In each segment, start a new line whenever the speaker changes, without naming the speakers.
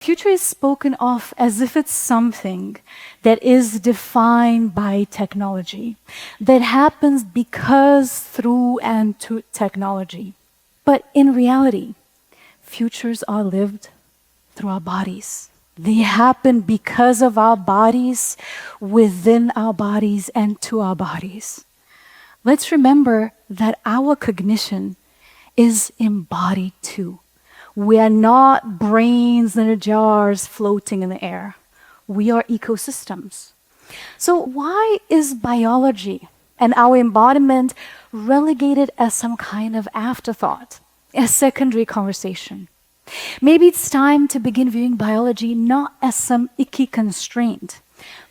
Future is spoken of as if it's something that is defined by technology, that happens because, through, and to technology. But in reality, futures are lived through our bodies. They happen because of our bodies, within our bodies, and to our bodies. Let's remember that our cognition is embodied too. We are not brains in jars floating in the air. We are ecosystems. So why is biology and our embodiment relegated as some kind of afterthought, a secondary conversation? Maybe it's time to begin viewing biology not as some icky constraint,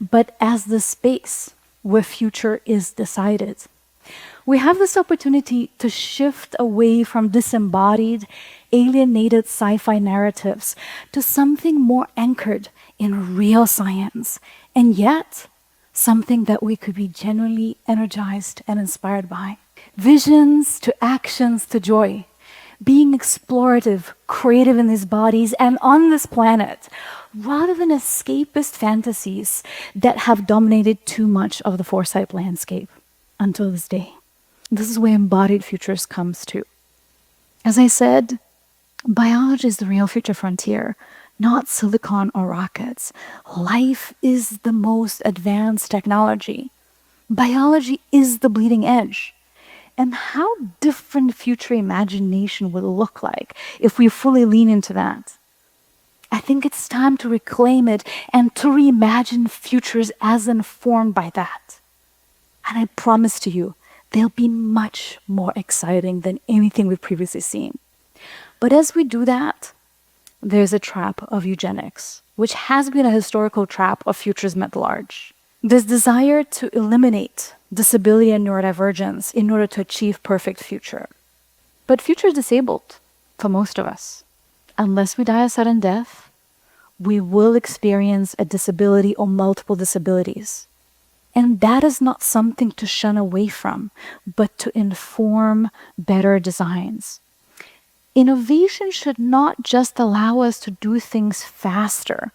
but as the space where future is decided. We have this opportunity to shift away from disembodied, alienated sci-fi narratives to something more anchored in real science, and yet something that we could be genuinely energized and inspired by. Visions to actions to joy, being explorative, creative in these bodies and on this planet, rather than escapist fantasies that have dominated too much of the foresight landscape until this day. This is where embodied futures comes to. As I said, biology is the real future frontier, not silicon or rockets. Life is the most advanced technology. Biology is the bleeding edge. And how different future imagination would look like if we fully lean into that. I think it's time to reclaim it and to reimagine futures as informed by that. And I promise to you, they'll be much more exciting than anything we've previously seen. But as we do that, there's a trap of eugenics, which has been a historical trap of futures at large. This desire to eliminate disability and neurodivergence in order to achieve perfect future. But future is disabled for most of us. Unless we die a sudden death, we will experience a disability or multiple disabilities. And that is not something to shun away from, but to inform better designs. Innovation should not just allow us to do things faster,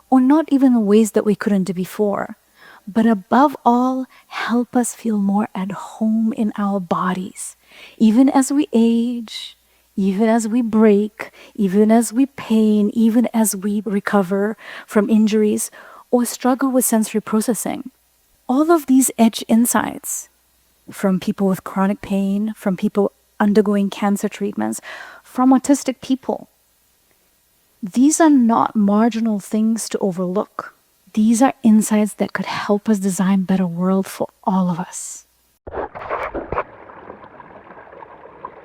or not even in ways that we couldn't do before, but above all, help us feel more at home in our bodies, even as we age, even as we break, even as we pain, even as we recover from injuries or struggle with sensory processing. All of these edge insights from people with chronic pain, from people undergoing cancer treatments, from autistic people. These are not marginal things to overlook. These are insights that could help us design a better world for all of us.